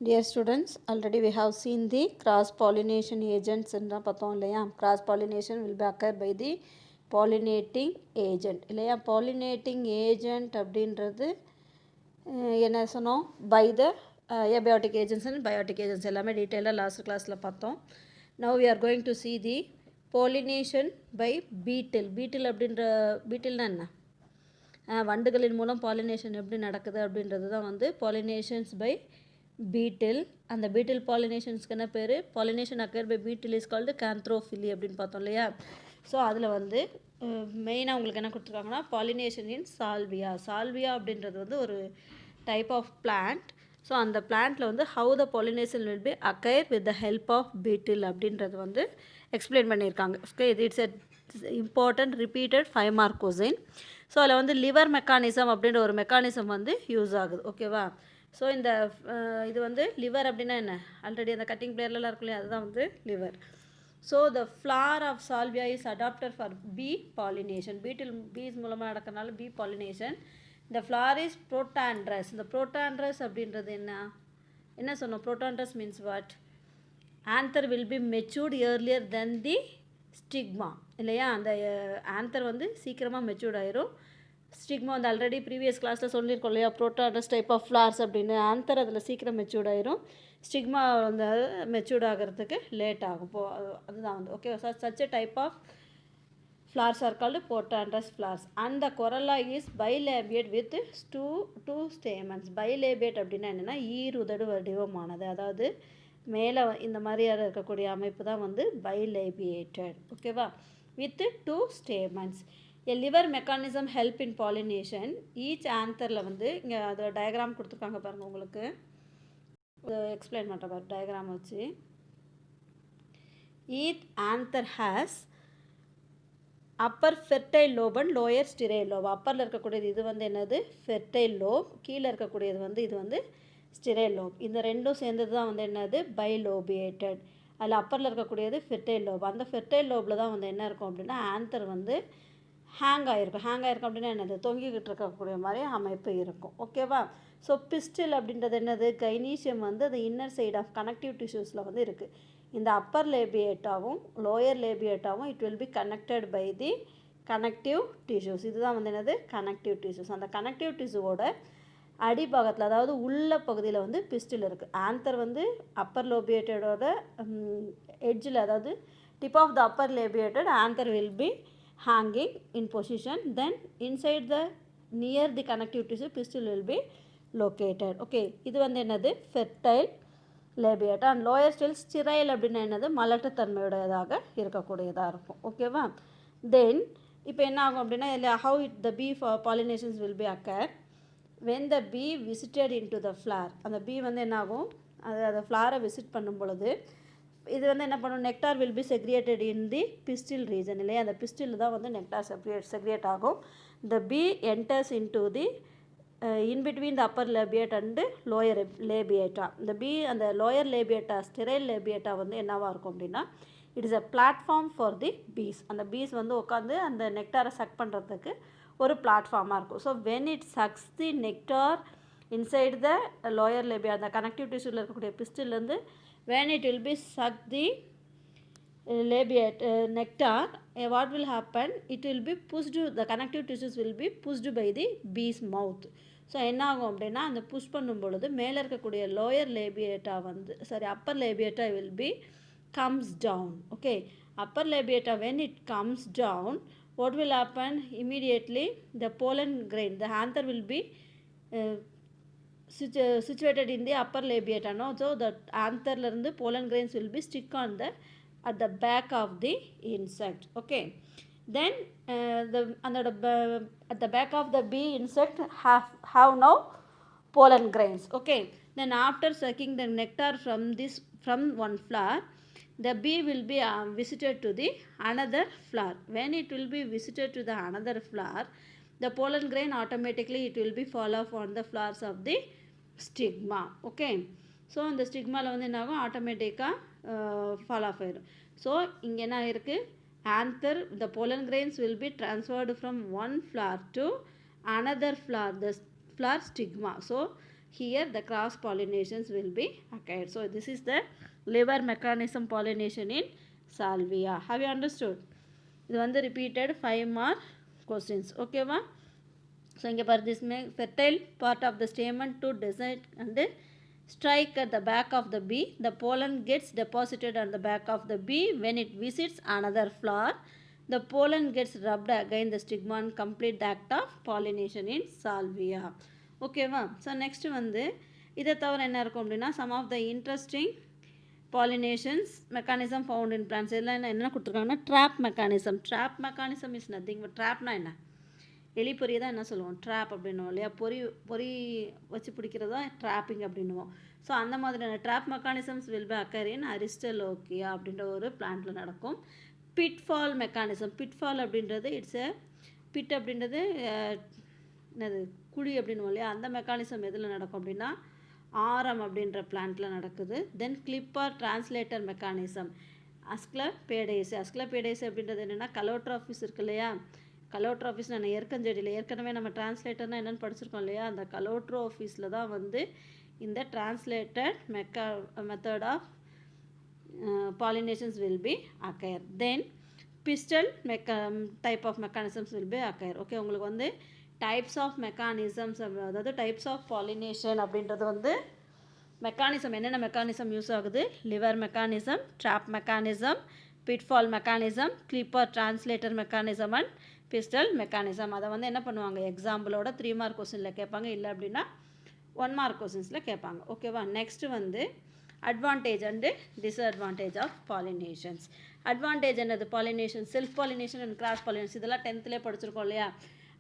Dear students, already we have seen the cross-pollination agents in the cross-pollination will be occurred by the pollinating agent. Pollinating agent அப்படின்றது என்ன சொன்னோம் by the abiotic agents and biotic agents எல்லாமே டீட்டெயிலாக last கிளாஸில் பார்த்தோம். Now we are going to see the pollination by beetle. beetle அப்படின்ற beetleனா என்ன, வண்டுகளின் மூலம் பாலினேஷன் எப்படி நடக்குது அப்படின்றது தான் வந்து பாலினேஷன்ஸ் பை பீட்டில். அந்த பீட்டில் பாலினேஷன்ஸ்க்கு என்ன பேர், pollination occur by beetle is called cantharophily அப்படின்னு பார்த்தோம் இல்லையா. ஸோ அதில் வந்து மெயினாக உங்களுக்கு என்ன கொடுத்துருக்காங்கன்னா பாலினேஷன் இன் சால்வியா. சால்வியா அப்படின்றது வந்து ஒரு டைப் ஆஃப் பிளான்ட். ஸோ அந்த பிளான்ட்டில் வந்து how the pollination will be occur with the help of beetle அப்படின்றது வந்து எக்ஸ்பிளைன் பண்ணியிருக்காங்க. Okay, it's a important repeated 5 mark question. So அதில் வந்து லிவர் மெக்கானிசம் அப்படின்ற ஒரு மெக்கானிசம் வந்து யூஸ் ஆகுது. ஓகேவா. ஸோ இந்த இது வந்து லிவர் அப்படின்னா என்ன, ஆல்ரெடி அந்த கட்டிங் பிளேயர்லாம் இருக்கும் இல்லையா, அதுதான் வந்து lever. So the flower of salvia is adapted for bee pollination. Bees மூலமாக நடக்கிறனால பீ பாலினேஷன். இந்த ஃப்ளார் இஸ் புரோட்டாண்ட்ரஸ். இந்த புரோட்டாண்ட்ரஸ் அப்படின்றது என்ன சொன்னோம், protandrous means what, anther will be matured earlier then the stigma இல்லையா. அந்த ஆந்தர் வந்து சீக்கிரமாக மெச்சூர்ட் ஆயிரும். ஸ்டிக்மா வந்து ஆல்ரெடி ப்ரீவியஸ் கிளாஸில் சொல்லியிருக்கோம் இல்லையா, புரோட்டானஸ் டைப் ஆஃப் ஃப்ளார்ஸ் அப்படின்னு. ஆந்தர் அதில் சீக்கிரம் மெச்சூர்ட் ஆயிரும், ஸ்டிக்மா வந்து மெச்சூர்ட் ஆகிறதுக்கு லேட் ஆகும். அதுதான் வந்து okay. Such a type of flowers are called protandrous flowers and the corolla is bilabiate with two stamens. bilabiate அப்படின்னா என்னென்னா ஈருதடு வடிவமானது, அதாவது மேலே இந்த மாதிரியாக இருக்கக்கூடிய அமைப்பு தான் வந்து bilabiated. ஓகேவா, with 2 stamens. a liver mechanism help in pollination. each antherல வந்து இங்கே அது டயக்ராம் கொடுத்துருக்காங்க பாருங்கள், உங்களுக்கு எக்ஸ்பிளைன் பண்ணுற பாரு டயக்ராம் வச்சு. each anther has upper fertile lobe and lower sterile lobe. அப்பரில் இருக்கக்கூடியது இது வந்து என்னது ஃபெர்டைல் லோப், கீழே இருக்கக்கூடியது வந்து இது வந்து ஸ்டிரைல் லோப். இந்த ரெண்டும் சேர்ந்தது தான் வந்து என்னது பைலோபியேட்டட். அதில் அப்பரில் இருக்கக்கூடியது ஃபெர்டைல் லோப். அந்த ஃபெர்டைல் லோப்பில் தான் வந்து என்ன இருக்கும் அப்படின்னா ஆந்தர் வந்து ஹேங் ஆகிருக்கும் அப்படின்னா என்னது தொங்கிக்கிட்டு இருக்கக்கூடிய மாதிரி அமைப்பு இருக்கும். ஓகேவா. ஸோ பிஸ்டில் அப்படின்றது என்னது, கைனீஷியம் வந்து அது இன்னர் சைடு ஆஃப் கனெக்டிவ் டிஷ்யூஸில் வந்து இருக்குது. இந்த அப்பர் லேபியேட்டாவும் லோயர் லேபியேட்டாவும் it will be connected by the connective tissues. இதுதான் வந்து என்னது கனெக்டிவ் டிஷ்யூஸ். அந்த கனெக்டிவ் டிஷ்யூவோட அடிபாகத்தில் அதாவது உள்ள பகுதியில் வந்து பிஸ்டில் இருக்குது. ஆந்தர் வந்து அப்பர் லேபியேட்டடோட எட்ஜில், அதாவது tip of the upper labiated anther will be hanging in position, then inside the near the connective tissue pistil will be located. okay, இது வந்து என்னது fertile labiata. And lower still sterile அப்படின்னா என்னது மலட்டுத்தன்மையுடையதாக இருக்கக்கூடியதாக இருக்கும். ஓகேவா. தென் இப்போ என்ன ஆகும் அப்படின்னா இல்லை how the bee pollinations will be occur when the bee visited into the flower. அந்த பீ வந்து என்ன ஆகும், அந்த ஃப்ளாரை விசிட் பண்ணும் பொழுது இது வந்து என்ன பண்ணும், nectar will be secreted in the pistil region இல்லையா. அந்த பிஸ்டில் தான் வந்து நெக்டார் செக்ரியேட் ஆகும். The bee enters into the in between the upper labiate and lower labiata. இந்த பீ அந்த லோயர் லேபியேட்டா ஸ்டெரைல் லேபியேட்டா வந்து என்னவாக இருக்கும் அப்படின்னா it is a platform for the bees. அந்த பீஸ் வந்து உட்காந்து அந்த நெக்டாரை சக் பண்ணுறதுக்கு ஒரு பிளாட்ஃபார்மாக இருக்கும். So when it sucks the nectar inside the lower labia, அந்த கனெக்டிவ் டிஷ்யூவில் இருக்கக்கூடிய பிஸ்டிலேருந்து when it will be suck the labiate nectar, what will happen, it will be pushed, the connective tissues will be pushed by the bee's mouth. So என்ன ஆகும் அப்படின்னா அந்த push பண்ணும் பொழுது மேலே இருக்கக்கூடிய லோயர் லேபியேட்டா வந்து upper labiata will be comes down. Okay, upper labiata when it comes down, what will happen, immediately the pollen grain, the anther will be situated in the upper labiata. No, so the antherல இருந்து pollen grains will be stick on the at the back of the insect. okay, then at the back of the bee insect have now pollen grains. okay, then after sucking the nectar from one flower, the bee will be visited to the another flower. when it will be visited to the another flower, the pollen grain automatically it will be fall off on the flowers of the stigma. Okay, so இந்த ஸ்டிக்மாவில் வந்து என்ன ஆகும், ஆட்டோமேட்டிக்காக fall of ஆயிடும். So இங்கே என்ன இருக்குது, anther the pollen grains will be transferred from one flower to another flower, the flower stigma. So here the cross pollinations will be occurred. So this is the liver mechanism pollination in salvia. Have you understood? இது வந்து repeated 5 mark questions. Okay va? So இங்கே பாரு, this may fertile part of the stamen to descend and strike at the back of the bee. The pollen gets deposited on the back of the bee. When it visits another flower, the pollen gets rubbed against the stigma and complete the act of pollination in salvia. ஓகேவா? So next வந்து இதை தவிர என்ன இருக்கும் அப்படின்னா, some of the interesting pollinations mechanism found in plants. இதெல்லாம் என்ன கொடுத்துருக்காங்கன்னா trap mechanism. Trap mechanism is nothing but, ட்ராப்னா என்ன, எலி பொறியை தான் என்ன சொல்லுவோம், ட்ராப் அப்படின்னுவோம் இல்லையா? பொறி வச்சு பிடிக்கிறதா ட்ராப்பிங் அப்படின்னுவோம். ஸோ அந்த மாதிரியான trap mechanisms will be occur in aristolochia அப்படின்ற ஒரு பிளான்ட்டில் நடக்கும். Pitfall mechanism. பிட்ஃபால் அப்படின்றது இட்ஸ் பிட் அப்படின்றது என்னது, குழி அப்படின்னுவோம் இல்லையா? அந்த மெக்கானிசம் எதில் நடக்கும் அப்படின்னா ஆரம் அப்படின்ற பிளான்ட்டில் நடக்குது. தென் கிளிப்பர் டிரான்ஸ்லேட்டர் மெக்கானிசம். அஸ்க்லபேடேஸ். அஸ்க்லபேடேஸ் அப்படின்றது என்னென்னா கலோட்ராஃபிஸ் இருக்கு இல்லையா? கலோட்ராஃபிஸ் நான் ஏற்கனவே நம்ம டிரான்ஸ்லேட்டர்னால் என்னென்னு படிச்சிருக்கோம் இல்லையா? அந்த கலோட்ரோஃபிஸில் தான் வந்து இந்த translated method of pollinations will be occur. Then pistil type of mechanisms will be occur. Okay, உங்களுக்கு வந்து types of mechanisms, அதாவது types of pollination அப்படின்றது வந்து மெக்கானிசம், என்னென்ன மெக்கானிசம் யூஸ் ஆகுது, lever mechanism, trap mechanism, pitfall mechanism, clipper translator mechanism and pistil mechanism. அதை வந்து என்ன பண்ணுவாங்க, எக்ஸாம்பிளோட 3 மார்க் கொஸ்டினில் கேட்பாங்க, இல்லை அப்படின்னா 1 மார்க் கொஸ்டின்ஸில் கேட்பாங்க. ஓகேவா? நெக்ஸ்ட்டு வந்து advantage and disadvantage of pollinations. advantage என்னது, pollination, self pollination and cross pollination. இதெல்லாம் 10th படிச்சிருக்கோம் இல்லையா?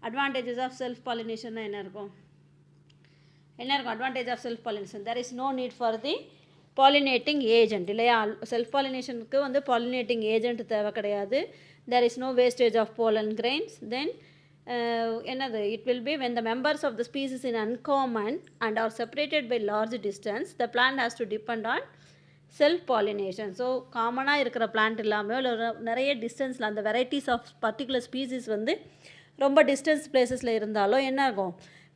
advantages of self pollination என்ன இருக்கும்? advantage of self pollination, there is no need for the pollinating agent இல்லையா? செல்ஃப் பாலினேஷனுக்கு வந்து pollinating agent தேவை கிடையாது. there is no wastage of pollen grains. then என்னது, it will be when the members of the species in uncommon and are separated by large distance, the plant has to depend on self pollination. So காமனாக இருக்கிற plant இல்லாமல் இல்லை நிறைய டிஸ்டன்ஸில் அந்த varieties of particular species வந்து ரொம்ப distance பிளேசஸில் இருந்தாலும் என்ன ஆகும்,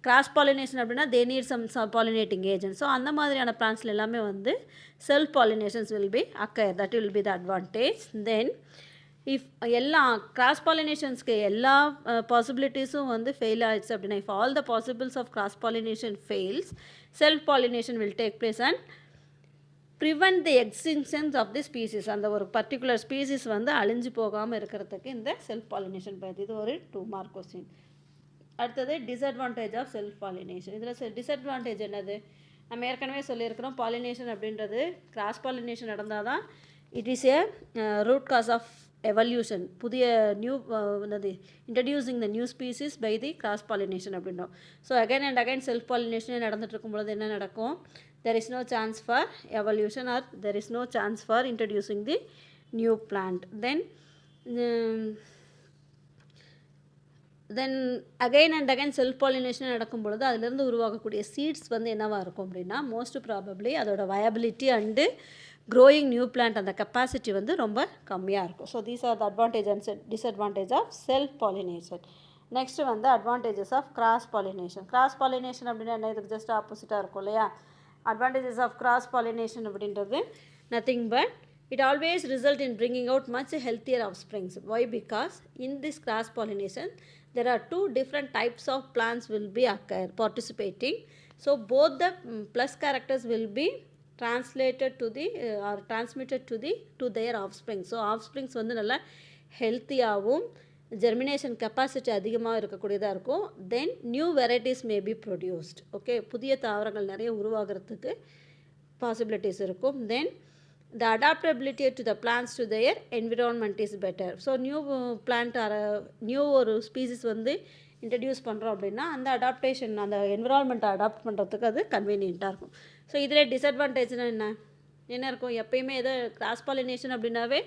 கிராஸ் பாலினேஷன் அப்படின்னா they need some pollinating agent. So அந்த மாதிரியான பிளான்ட்ஸில் எல்லாமே வந்து self pollinations will be occur. That will be the advantage. Then if எல்லா கிராஸ் பாலினேஷன்ஸ்க்கு எல்லா பாசிபிலிட்டிஸும் வந்து ஃபெயில் ஆயிடுச்சு அப்படின்னா, if all the possibles of cross pollination fails, self pollination will take place and prevent the extinctions of the species. அந்த ஒரு particular species வந்து அழிஞ்சு போகாமல் இருக்கிறதுக்கு இந்த செல்ஃப் பாலினேஷன் பயது. இது ஒரு 2 மார்க் கொஸ்டின். அடுத்தது டிஸ்அட்வான்டேஜ் ஆஃப் செல்ஃப் பாலினேஷன். இதில் டிஸ்அட்வான்டேஜ் என்னது, நம்ம ஏற்கனவே சொல்லியிருக்கிறோம், பாலினேஷன் அப்படின்றது கிராஸ் பாலினேஷன் நடந்தால் தான் it is a root cause of evolution. புதிய நியூ என்னது, introducing the new species by the cross pollination அப்படின்றோம். So again and again self பாலினேஷனே நடந்துட்டு இருக்கும்பொழுது என்ன நடக்கும், there is no chance for evolution or there is no chance for introducing the new plant. then again and again self pollination நடக்கும் பொழுது அதிலிருந்து உருவாகக்கூடிய சீட்ஸ் வந்து என்னவாக இருக்கும் அப்படின்னா, மோஸ்ட் ப்ராபப்ளி அதோட viability and growing new plant அந்த கெப்பாசிட்டி வந்து ரொம்ப கம்மியாக இருக்கும். So these are the advantage and disadvantage of self pollination. Next வந்து advantages of cross pollination. Cross pollination அப்படின்னா என்ன, இதுக்கு ஜஸ்ட் ஆப்போசிட்டாக இருக்கும் இல்லையா? advantages of cross pollination அப்படின்றது nothing but it always result in bringing out much healthier offsprings. Why? Because in this cross pollination there are 2 different types of plants will be participating. So both the plus characters will be translated to the or transmitted to their offspring. So offsprings வந்து நல்லா ஹெல்த்தியாகவும் germination capacity அதிகமாக இருக்கக்கூடியதாக இருக்கும். Then new varieties may be produced. Okay, புதிய தாவரங்கள் நிறைய உருவாகிறதுக்கு பாசிபிலிட்டிஸ் இருக்கும். Then the adaptability to the plants to their environment is better. So new plant new ஒரு ஸ்பீசிஸ் வந்து இன்ட்ரடியூஸ் பண்ணுறோம் அப்படின்னா அந்த அடாப்டேஷன், அந்த என்விரான்மெண்ட்டை அடாப்ட் பண்ணுறதுக்கு அது கன்வீனியண்ட்டாக இருக்கும். ஸோ இதில் டிஸ்அட்வான்டேஜ்னால் என்ன இருக்கும், எப்பயுமே எதோ கிராஸ் பாலினேஷன் அப்படின்னாவே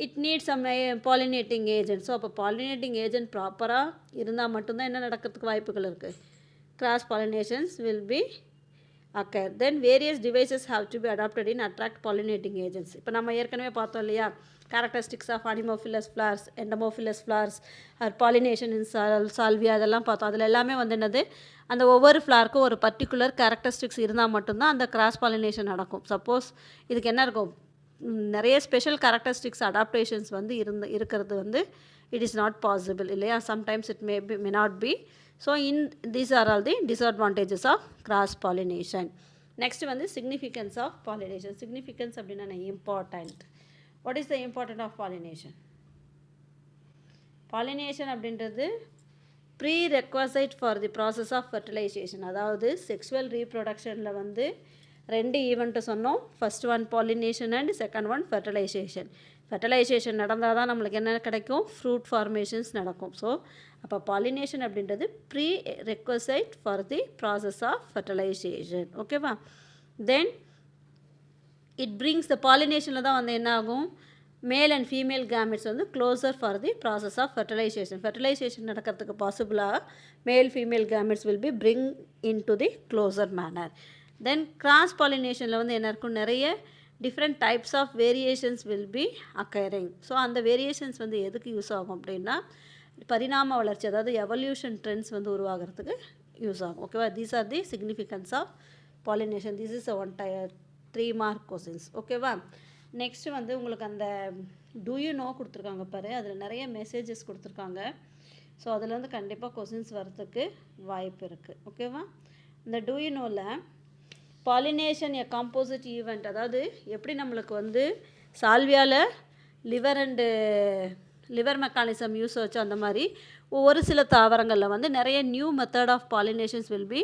it need some pollinating agent. So அப்போ பாலினேட்டிங் ஏஜென்ட் ப்ராப்பராக இருந்தால் மட்டும்தான் என்ன நடக்கிறதுக்கு வாய்ப்புகள் இருக்குது, cross pollinations will be occur. Then various devices have to be adopted in attract pollinating agents. இப்போ நம்ம ஏற்கனவே பார்த்தோம் இல்லையா, characteristics of anemophilous flowers, endomophilous flowers, or pollination in salvia, அதெல்லாம் பார்த்தோம். அதில் எல்லாமே வந்து என்னது, அந்த ஒவ்வொரு ஃப்ளாருக்கும் ஒரு பர்டிகுலர் கேரக்டரிஸ்டிக்ஸ் இருந்தால் மட்டும்தான் அந்த கிராஸ் பாலினேஷன் நடக்கும். சப்போஸ் இதுக்கு என்ன இருக்கும், நிறைய ஸ்பெஷல் கேரக்டரிஸ்டிக்ஸ் அடாப்டேஷன்ஸ் வந்து இருக்கிறது வந்து it is not possible இல்லையா, sometimes it may not be. So these are all the disadvantages of cross pollination. Next வந்து significance of pollination. Significance அப்படின்னா important. What is the importance of pollination? Pollination அப்படின்றது prerequisite for the process of fertilization. அதாவது sexual ரீப்ரொடக்ஷனில் வந்து 2 event சொன்னோம். First one pollination and second one fertilization. Fertilization நடந்தால் தான் நம்மளுக்கு என்ன கிடைக்கும், ஃப்ரூட் ஃபார்மேஷன்ஸ் நடக்கும். ஸோ அப்போ பாலினேஷன் அப்படின்றது prerequisite for the process of fertilization. ஓகேவா? தென் இட் பிரிங்ஸ் த பாலினேஷனில் தான் வந்து என்ன ஆகும், மேல் அண்ட் ஃபீமேல் கேமெட்ஸ் வந்து closer for the process of fertilization. Fertilization நடக்கிறதுக்கு பாசிபிளாக male female gametes will be bring into the closer manner. Then cross பாலினேஷனில் வந்து என்ன இருக்கும், நிறைய different types of variations will be occurring. So அந்த variations வந்து எதுக்கு யூஸ் ஆகும் அப்படின்னா, பரிணாம வளர்ச்சி, அதாவது எவல்யூஷன் ட்ரெண்ட்ஸ் வந்து உருவாகிறதுக்கு யூஸ் ஆகும். ஓகேவா? These are the significance of pollination. This is one 3 mark questions. ஓகேவா? நெக்ஸ்ட்டு வந்து உங்களுக்கு அந்த டூ யூ நோ கொடுத்துருக்காங்க பாரு, அதில் நிறைய மெசேஜஸ் கொடுத்துருக்காங்க. ஸோ அதில் வந்து கண்டிப்பாக கொஸ்டின்ஸ் வரத்துக்கு வாய்ப்பு இருக்குது. ஓகேவா? இந்த do you novel pollination a composite event, அதாவது எப்படி நம்மளுக்கு வந்து சால்வியாவில் லிவர் மெக்கானிசம் யூஸ் வச்சு அந்த மாதிரி ஒரு சில தாவரங்களில் வந்து நிறைய new method of pollinations will be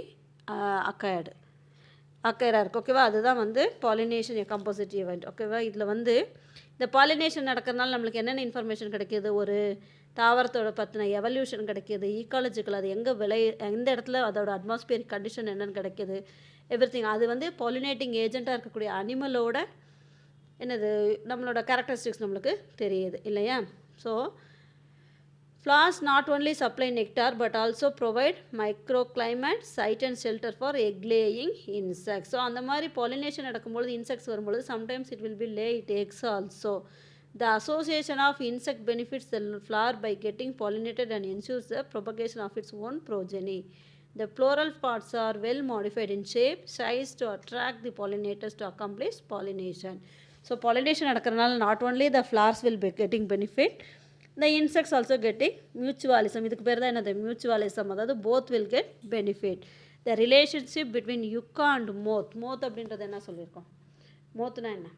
அக்கயராக இருக்குது. ஓகேவா? அதுதான் வந்து பாலினேஷன் எ காம்போசிட் ஈவெண்ட். ஓகேவா? இதில் வந்து இந்த பாலினேஷன் நடக்கிறதுனால நம்மளுக்கு என்னென்ன இன்ஃபர்மேஷன் கிடைக்கிது, ஒரு தாவரத்தோட பற்றின எவல்யூஷன் கிடைக்கிது, ஈக்காலஜிக்கல் அது எங்கே எந்த இடத்துல அதோட அட்மாஸ்பியரிக் கண்டிஷன் என்னென்னு கிடைக்கிது, எவ்ரிதிங். அது வந்து பாலினேட்டிங் ஏஜெண்ட்டாக இருக்கக்கூடிய அனிமலோட என்னது நம்மளோட கேரக்டரிஸ்டிக்ஸ் நம்மளுக்கு தெரியுது இல்லையா? So flowers not only supply nectar but also provide microclimate, site and shelter for egg laying insects. So அந்த மாதிரி பாலினேஷன் நடக்கும்பொழுது இன்செக்ட்ஸ் வரும்பொழுது sometimes it will be lay it eggs also. The association of insect benefits the flower by getting pollinated and ensures the propagation of its own progeny. The floral parts are well modified in shape, size to attract the pollinators to accomplish pollination. So pollination நடக்கிறதுனால not only the flowers will be getting benefit, the insects also getting mutualism. இதுக்கு பேர் தான் என்னது, mutualism. அதாவது both will get benefit. The relationship between yucca and moth அப்படின்றது என்ன சொல்லியிருக்கோம், மோத்னா என்ன,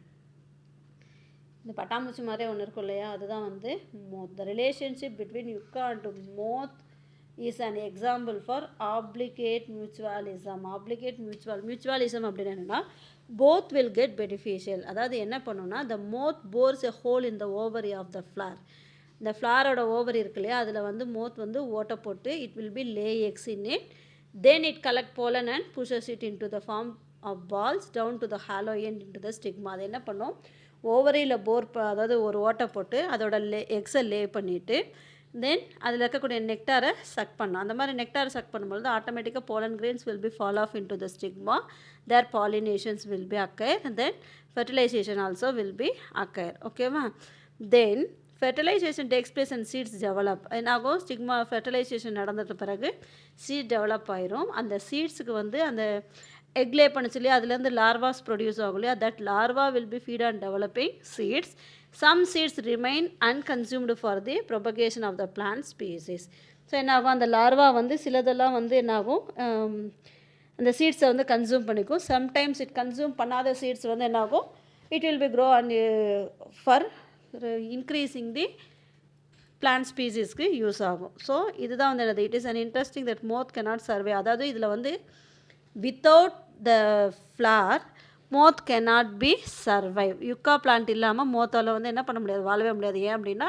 இந்த பட்டாம்பூச்சி மாதிரியே ஒன்று இருக்கும் இல்லையா, அதுதான் வந்து moth. The relationship between yucca and moth is an example for obligate mutualism. Mutualism அப்படின்னு என்னென்னா both will get beneficial. அதாவது என்ன பண்ணுன்னா, the moth bores a hole in the ovary of the flower. இந்த ஃப்ளாரோட ஓவரி இருக்கு இல்லையா, அதில் வந்து மோத் வந்து ஓட்டை போட்டு it will be lay eggs in it. Then it collect pollen and pushes it into the form of balls down to the hollow end into the stigma. அது என்ன பண்ணும், ஓவரியில் அதாவது ஒரு ஓட்டை போட்டு அதோட எக்ஸை லே பண்ணிவிட்டு தென் அதில் இருக்கக்கூடிய நெக்டாரை சக் பண்ணும். அந்த மாதிரி நெக்டாரை சக் பண்ணும்பொழுது ஆட்டோமேட்டிக்காக pollen grains will be fall off into the stigma. There pollinations will be occur. Then fertilization also will be occur. ஓகேவா? Then fertilization takes place and seeds develop. என்னாகும், ஸ்டிக்மா ஃபெர்டிலைசேஷன் நடந்துட்ட பிறகு seed develop ஆயிரும். அந்த சீட்ஸுக்கு வந்து அந்த egg லே பண்ணுச்சு இல்லையா, அதுலேருந்து லார்வாஸ் ப்ரொடியூஸ் ஆகும் இல்லையா, that larva will be feed on developing seeds. Some seeds remain unconsumed for the propagation of the plant species. So என்னாகும், அந்த லார்வா வந்து சிலதெல்லாம் வந்து என்னாகும், அந்த சீட்ஸை வந்து கன்சியூம் பண்ணிக்கும். சம்டைம்ஸ் இட் கன்சியூம் பண்ணாத சீட்ஸ் வந்து என்னாகும், it will be grow and for increasing the plant ஸ்பீசிஸ்க்கு யூஸ் ஆகும். ஸோ இதுதான் வந்து என்னது, it is an interesting that moth cannot survey. அதாவது இதில் வந்து without the flower moth cannot be survive. Yucca plant இல்லாமல் மோத்தால் வந்து என்ன பண்ண முடியாது, வாழவே முடியாது. ஏன் அப்படின்னா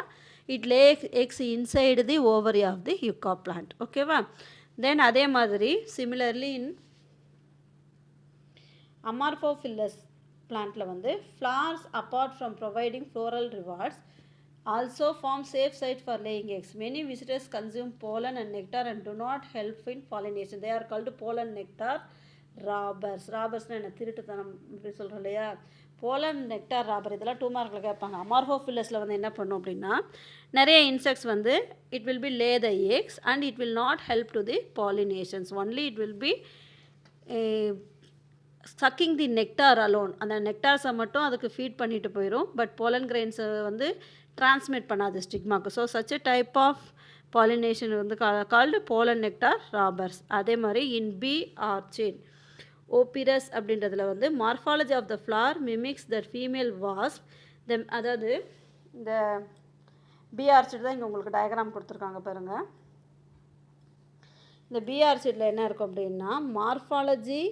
it lay eggs inside the ovary of the yucca plant. ஓகேவா? தென் அதே மாதிரி சிமிலர்லி இன் அமார்ஃபோஃபில்லஸ் பிளான்ட்டில் வந்து flowers apart from providing floral rewards also form safe site for laying eggs. Many visitors consume pollen and nectar and do not help in pollination. They are called pollen nectar ராபர்ஸ்னால் என்ன, திருட்டுத்தனம் இப்படி சொல்கிறோம் இல்லையா. Pollen nectar ராபர் இதெல்லாம் 2 மார்க்கில் கேட்பாங்க. அமார்ஃபோஃபில்லஸில் வந்து என்ன பண்ணும் அப்படின்னா, நிறைய இன்செக்ட்ஸ் வந்து it will be lay the eggs and it will not help to the pollinations, only it will be sucking the nectar alone. அந்த நெக்டார்ஸை மட்டும் அதுக்கு ஃபீட் பண்ணிட்டு போயிடும், பட் போலன் கிரெயின்ஸை வந்து டிரான்ஸ்மிட் பண்ணாது ஸ்டிக்மாக்கு. So such a type of pollination வந்து கால்டு போலன் நெக்டார் ராபர்ஸ். அதே மாதிரி இன் பி ஆர்ச்சிட் ஓபிரஸ் அப்படின்றதுல வந்து morphology of the flower mimics that female wasp. அதாவது இந்த பி ஆர்ச்சிட் தான் இங்கே உங்களுக்கு டயக்ராம் கொடுத்துருக்காங்க பாருங்கள். இந்த பி ஆர்ச்சிட்டில் என்ன இருக்கும் அப்படின்னா, morphology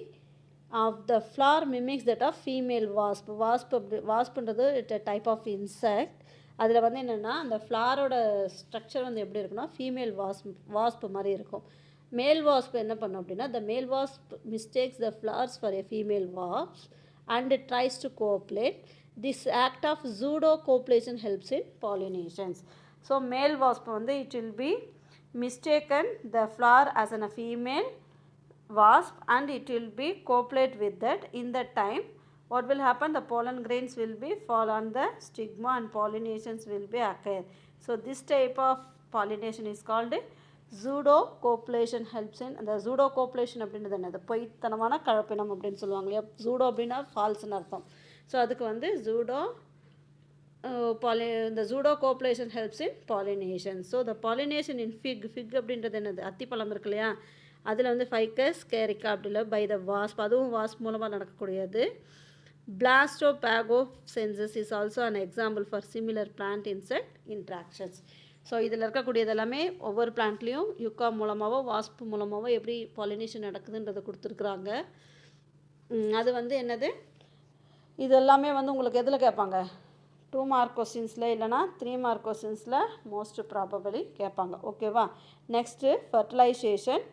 of the flower mimics that of female வாஸ்ப்ன்றது it's a type of insect. அதில் வந்து என்னென்னா அந்த ஃப்ளாரோட ஸ்ட்ரக்சர் வந்து எப்படி இருக்குன்னா ஃபீமேல் வாஸ்ப் மாதிரி இருக்கும். மேல் வாஸ்ப் என்ன பண்ணும் அப்படின்னா, the male wasp mistakes the flowers for a female wasp and it tries to copulate. This act of pseudo copulation helps in pollinations. So male wasp வந்து it will be mistaken the flower as an a female wasp and it will be copulate with that. In that time what will happen, the pollen grains will be fall on the stigma and pollinations will be occur. So this type of pollination is called zoodo copulation helps in. அந்த zoodo copulation அப்படின்றது என்னது, பொய்த்தனமான கலப்பினம் அப்படின்னு சொல்லுவாங்க இல்லையா. Judo அப்படின்னா ஃபால்ஸ்னு அர்த்தம். So அதுக்கு வந்து ஜூடோ இந்த pseudo copulation helps in pollination. So the pollination in fig அப்படின்றது என்னது, அத்திப்பழம் இருக்கு இல்லையா, அதில் வந்து ஃபைக்கஸ் கேரிக்கா அப்படில பை த வாஸ்ப், அதுவும் வாஸ்ப் மூலமாக நடக்கக்கூடியது. Blastophaga psenes is also an example for similar plant insect interactions. So இதில் இருக்கக்கூடியது எல்லாமே ஒவ்வொரு பிளான்ட்லேயும் யுக்கா மூலமாகவோ வாஸ்ப் மூலமாகவோ எப்படி பாலினேஷன் நடக்குதுன்றதை கொடுத்துருக்குறாங்க. அது வந்து என்னது, இது எல்லாமே வந்து உங்களுக்கு எதில் கேட்பாங்க, 2 மார்க் கொஸ்டின்ஸில் இல்லைனா 3 மார்க் கொஸ்டின்ஸில் மோஸ்ட் ப்ராபபிளி கேட்பாங்க. ஓகேவா. Next fertilisation.